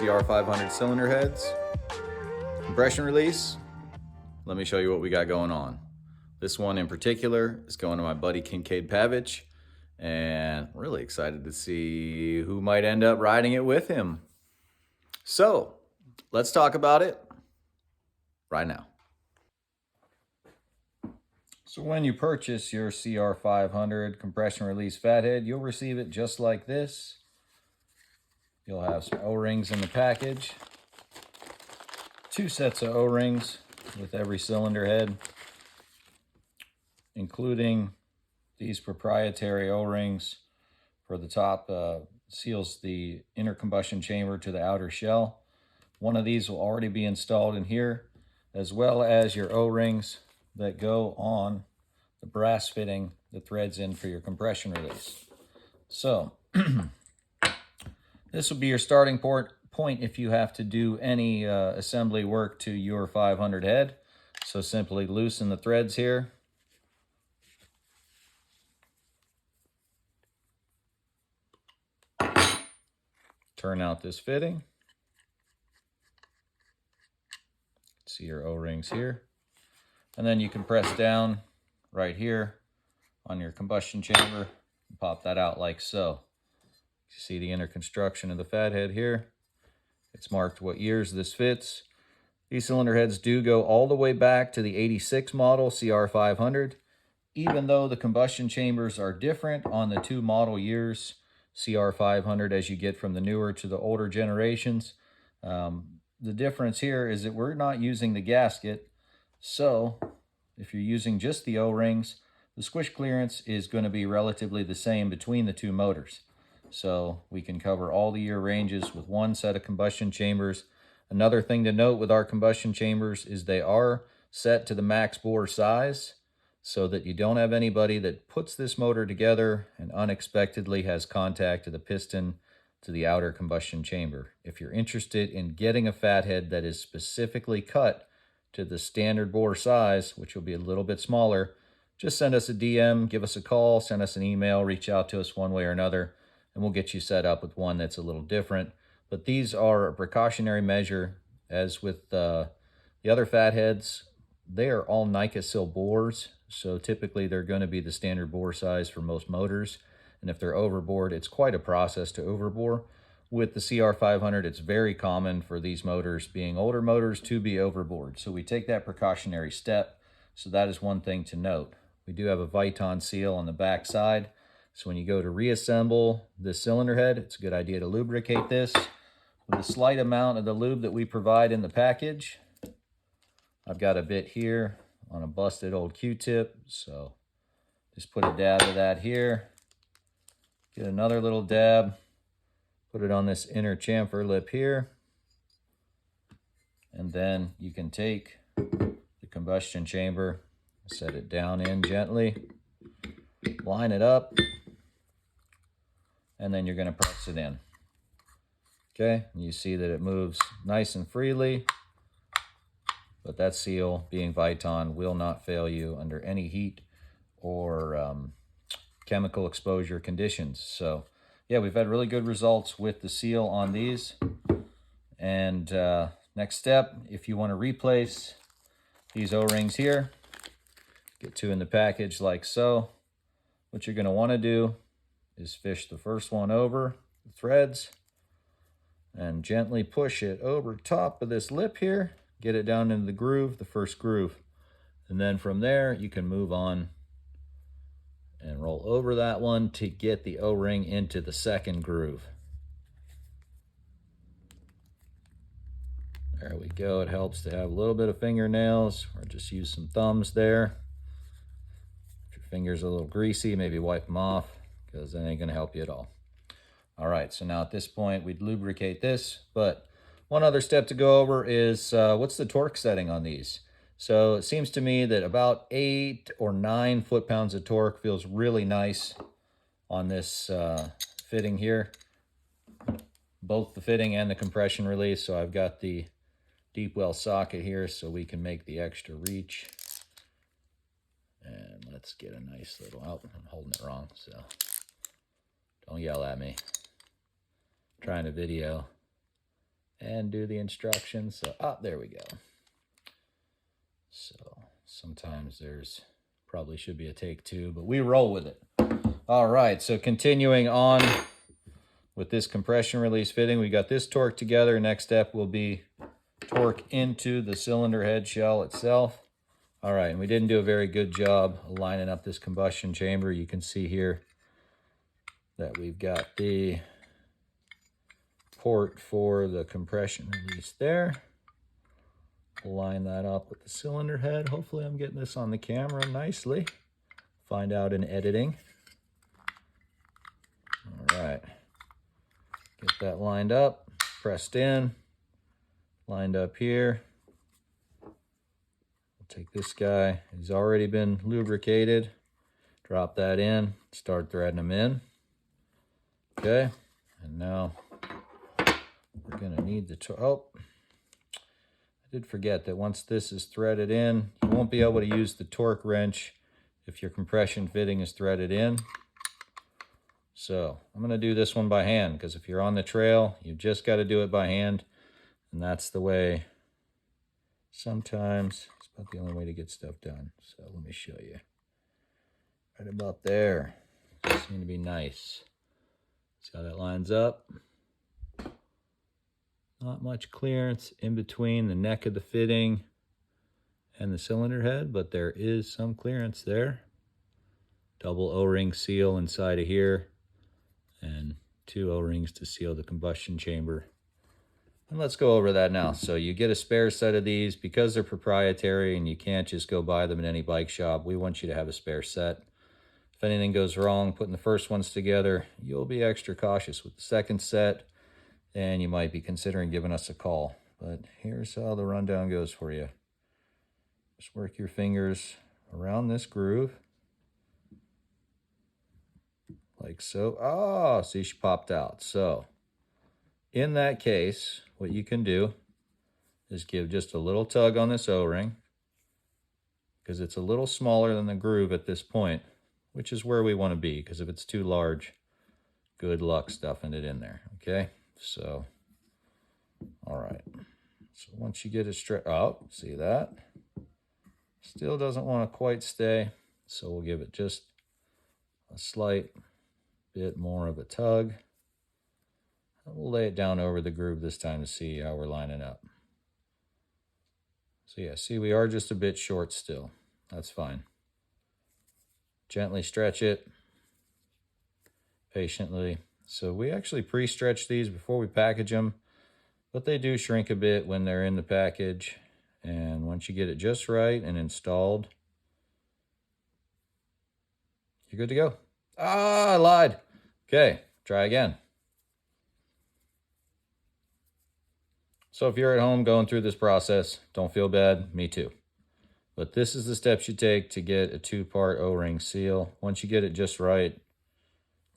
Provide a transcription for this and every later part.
CR500 cylinder heads. Compression release, let me show you what we got going on. This one in particular is going to my buddy Kincade Pavich, and really excited to see who might end up riding it with him. So let's talk about it right now. So when you purchase your CR500 compression release fathead, you'll receive it just like this. You'll have some O-rings in the package, 2 sets of O-rings with every cylinder head, including these proprietary O-rings for the top, seals the inner combustion chamber to the outer shell. One of these will already be installed in here, as well as your O-rings that go on the brass fitting that threads in for your compression release. So this will be your starting point if you have to do any assembly work to your 500 head. So simply loosen the threads here. Turn out this fitting. See your O-rings here. And then you can press down right here on your combustion chamber and pop that out like so. You see the inner construction of the fathead here. It's marked what years this fits. These cylinder heads do go all the way back to the 86 model CR500. Even though the combustion chambers are different on the 2 model years, CR500 as you get from the newer to the older generations. The difference here is that we're not using the gasket. So if you're using just the O-rings, the squish clearance is going to be relatively the same between the 2 motors. So we can cover all the year ranges with 1 set of combustion chambers. Another thing to note with our combustion chambers is they are set to the max bore size, so that you don't have anybody that puts this motor together and unexpectedly has contact to the piston to the outer combustion chamber. If you're interested in getting a fathead that is specifically cut to the standard bore size, which will be a little bit smaller, just send us a DM, give us a call, send us an email, reach out to us one way or another, and we'll get you set up with one that's a little different. But these are a precautionary measure. As with the other fatheads, they are all Nicosil bores, so typically they're going to be the standard bore size for most motors. And if they're overbored, it's quite a process to overbore. With the CR500, it's very common for these motors, being older motors, to be overbored. So we take that precautionary step. So that is one thing to note. We do have a Viton seal on the back side. So when you go to reassemble the cylinder head, it's a good idea to lubricate this with a slight amount of the lube that we provide in the package. I've got a bit here on a busted old Q-tip, so just put a dab of that here. Get another little dab, put it on this inner chamfer lip here, and then you can take the combustion chamber, set it down in gently, line it up, and then you're going to press it in. Okay, and you see that it moves nice and freely, but that seal, being Viton, will not fail you under any heat or chemical exposure conditions. So yeah, we've had really good results with the seal on these. And next step, if you want to replace these O-rings here, get 2 in the package like so. What you're going to want to do is fish the first one over the threads and gently push it over top of this lip here. Get it down into the groove, the first groove. And then from there, you can move on and roll over that one to get the O-ring into the second groove. There we go. It helps to have a little bit of fingernails, or just use some thumbs there. If your fingers are a little greasy, maybe wipe them off, because that ain't going to help you at all. All right, so now at this point, we'd lubricate this, but one other step to go over is what's the torque setting on these? So it seems to me that about 8 or 9 foot-pounds of torque feels really nice on this fitting here, both the fitting and the compression release. So I've got the deep well socket here so we can make the extra reach. And let's get a nice little, oh, I'm holding it wrong, so don't yell at me. I'm trying to video and do the instructions. So, there we go. So sometimes there's probably should be a take two, but we roll with it. All right, so continuing on with this compression release fitting, we got this torque together. Next step will be torque into the cylinder head shell itself. All right, and we didn't do a very good job lining up this combustion chamber. You can see here that we've got the port for the compression release there. We'll line that up with the cylinder head. Hopefully I'm getting this on the camera nicely. Find out in editing. All right, get that lined up, pressed in, lined up here. We'll take this guy, he's already been lubricated. Drop that in, start threading them in. Okay, and now we're gonna need the I did forget that once this is threaded in, you won't be able to use the torque wrench if your compression fitting is threaded in. So I'm gonna do this one by hand, because if you're on the trail, you've just got to do it by hand, and that's the way. Sometimes it's about the only way to get stuff done. So let me show you. Right about there. Seems to be nice. See how that lines up? Not much clearance in between the neck of the fitting and the cylinder head, but there is some clearance there. Double O-ring seal inside of here, and 2 O-rings to seal the combustion chamber. And let's go over that now. So you get a spare set of these because they're proprietary and you can't just go buy them in any bike shop. We want you to have a spare set. If anything goes wrong putting the first ones together, you'll be extra cautious with the second set, and you might be considering giving us a call. But here's how the rundown goes for you. Just work your fingers around this groove, like so. Ah, see, she popped out. So in that case, what you can do is give just a little tug on this O-ring, because it's a little smaller than the groove at this point, which is where we want to be, because if it's too large, good luck stuffing it in there. Okay, so all right, so once you get it straight out, see that still doesn't want to quite stay, so we'll give it just a slight bit more of a tug. We'll lay it down over the groove this time to see how we're lining up. So yeah, see, we are just a bit short still. That's fine. Gently stretch it, patiently. So we actually pre-stretch these before we package them, but they do shrink a bit when they're in the package. And once you get it just right and installed, you're good to go. Ah, I lied. Okay, try again. So if you're at home going through this process, don't feel bad, me too. But this is the steps you take to get a 2-part O-ring seal. Once you get it just right,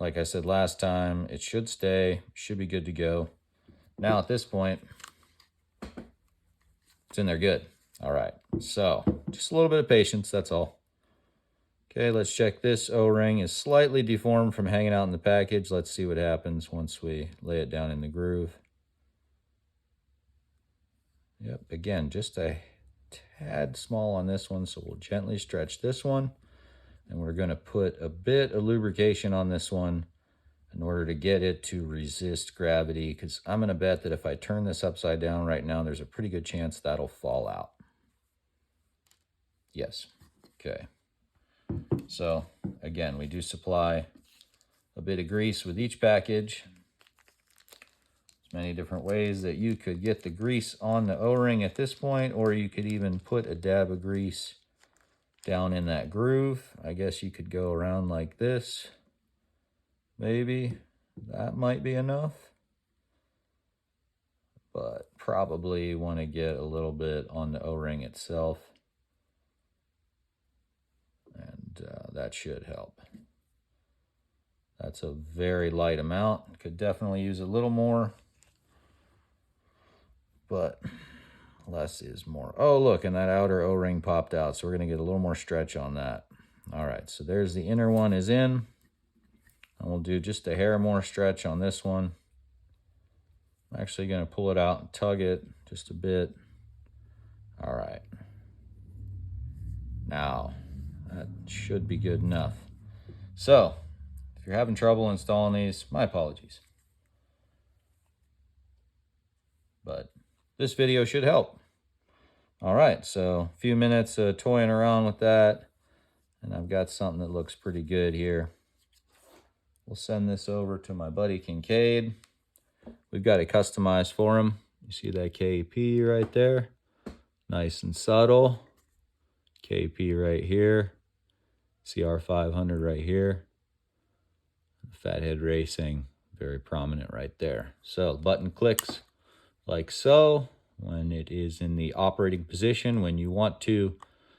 like I said last time, it should stay, should be good to go. Now at this point, it's in there good. All right, so just a little bit of patience, that's all. Okay, let's check this O-ring is slightly deformed from hanging out in the package. Let's see what happens once we lay it down in the groove. Yep, again, just a tad small on this one, so we'll gently stretch this one, and we're going to put a bit of lubrication on this one in order to get it to resist gravity, because I'm going to bet that if I turn this upside down right now, there's a pretty good chance that'll fall out. Yes. Okay. So again, we do supply a bit of grease with each package. Many different ways that you could get the grease on the O-ring at this point, or you could even put a dab of grease down in that groove. I guess you could go around like this. Maybe that might be enough, but probably want to get a little bit on the O-ring itself, and that should help. That's a very light amount. Could definitely use a little more, but less is more. Oh, look, and that outer O-ring popped out, so we're going to get a little more stretch on that. All right, so there's the inner one is in, and we'll do just a hair more stretch on this one. I'm actually going to pull it out and tug it just a bit. All right. Now, that should be good enough. So, if you're having trouble installing these, my apologies. But this video should help. All right, so a few minutes toying around with that, and I've got something that looks pretty good here. We'll send this over to my buddy Kincade. We've got it customized for him. You see that KP right there? Nice and subtle. KP right here. CR500 right here. Phathead Racing, very prominent right there. So the button clicks like so. When it is in the operating position, when you want to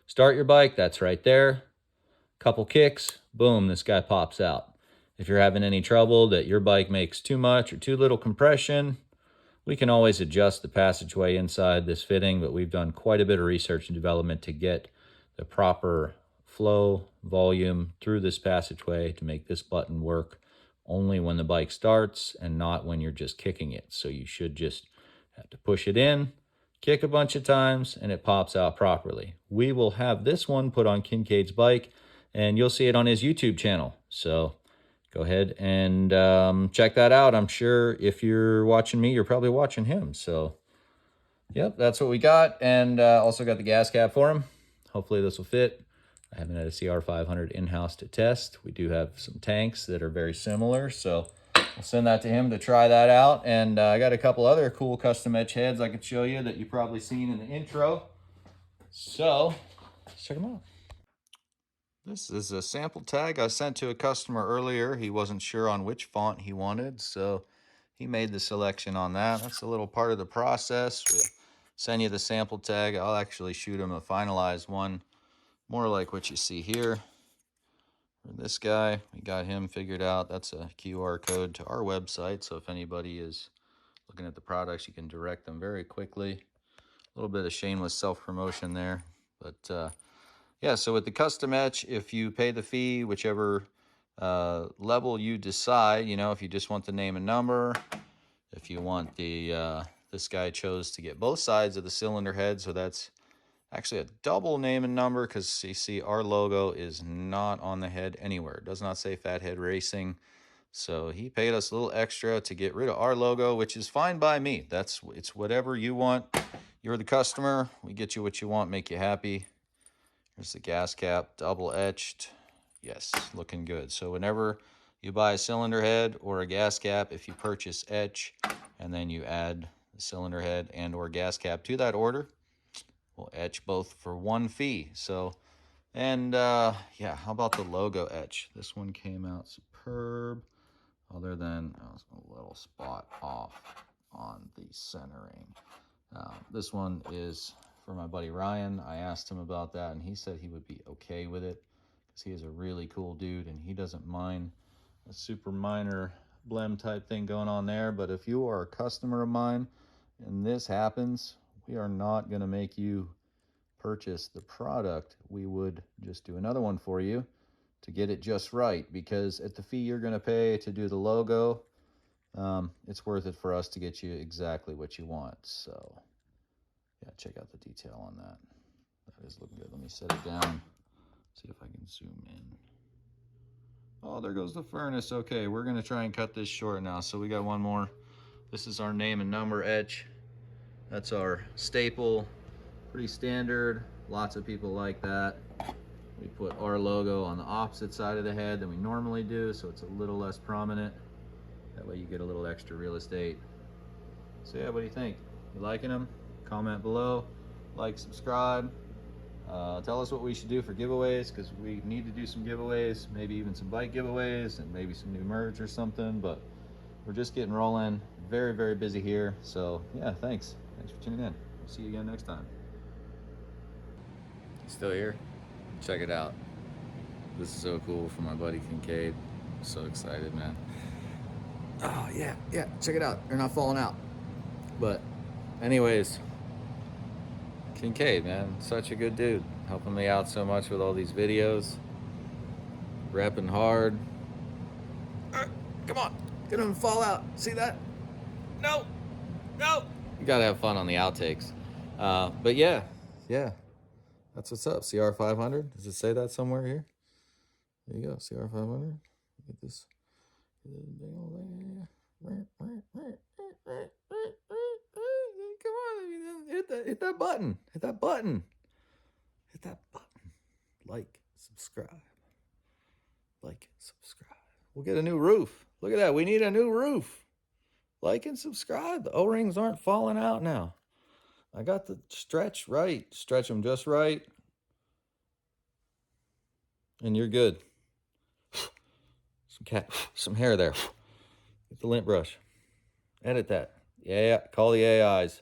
start your bike, that's right there. Couple kicks, boom, this guy pops out. If you're having any trouble that your bike makes too much or too little compression, we can always adjust the passageway inside this fitting, but we've done quite a bit of research and development to get the proper flow, volume through this passageway to make this button work only when the bike starts and not when you're just kicking it. So you should just have to push it in, kick a bunch of times, and it pops out properly. We will have this one put on Kincade's bike, and you'll see it on his YouTube channel. So go ahead and check that out. I'm sure if you're watching me, you're probably watching him. So, yep, that's what we got. And also got the gas cap for him. Hopefully this will fit. I haven't had a CR500 in-house to test. We do have some tanks that are very similar, so I'll send that to him to try that out. And I got a couple other cool custom etch heads I could show you that you've probably seen in the intro. So, let's check them out. This is a sample tag I sent to a customer earlier. He wasn't sure on which font he wanted, so he made the selection on that. That's a little part of the process. We'll send you the sample tag. I'll actually shoot him a finalized one, more like what you see here. For this guy, we got him figured out. That's a QR code to our website, so if anybody is looking at the products, you can direct them very quickly. A little bit of shameless self-promotion there, but yeah, so with the custom etch, if you pay the fee, whichever level you decide, you know, if you just want the name and number, if you want the, this guy chose to get both sides of the cylinder head, so that's actually a double name and number, because you see our logo is not on the head anywhere. It does not say Phathead Racing, so he paid us a little extra to get rid of our logo, which is fine by me. It's whatever you want. You're the customer. We get you what you want, make you happy. Here's the gas cap, double etched. Yes, looking good. So whenever you buy a cylinder head or a gas cap, if you purchase etch and then you add the cylinder head and or gas cap to that order, we'll etch both for one fee. So, and yeah, how about the logo etch? This one came out superb, other than a little spot off on the centering. This one is for my buddy Ryan. I asked him about that, and he said he would be okay with it because he is a really cool dude and he doesn't mind a super minor blem type thing going on there. But if you are a customer of mine and this happens, we are not going to make you purchase the product. We would just do another one for you to get it just right, because at the fee you're going to pay to do the logo, it's worth it for us to get you exactly what you want. So yeah, check out the detail on that. That is looking good. Let me set it down, see if I can zoom in. Oh, there goes the furnace. Okay, we're gonna try and cut this short now. So we got one more. This is our name and number etch. That's our staple, pretty standard. Lots of people like that. We put our logo on the opposite side of the head than we normally do, so it's a little less prominent. That way you get a little extra real estate. So yeah, what do you think? You liking them? Comment below, like, subscribe. Tell us what we should do for giveaways, because we need to do some giveaways, maybe even some bike giveaways and maybe some new merch or something, but we're just getting rolling. Very, very busy here. So yeah, thanks for tuning in. We'll see you again next time. Still here? Check it out. This is so cool for my buddy Kincade. I'm so excited, man. Oh yeah, check it out. They're not falling out. But anyways, Kincade, man, such a good dude, helping me out so much with all these videos, repping hard. Come on, get him to fall out. See that? No, Go! You gotta have fun on the outtakes. But yeah, that's what's up. CR500. Does it say that somewhere here? There you go, CR500. Get this. Come on, hit that button. Hit that button. Hit that button. Like, subscribe. Like and subscribe. We'll get a new roof. Look at that. We need a new roof. Like and subscribe. The O-rings aren't falling out now. I got the stretch right. Stretch them just right. And you're good. Some hair there. Get the lint brush. Edit that. Yeah, call the AIs.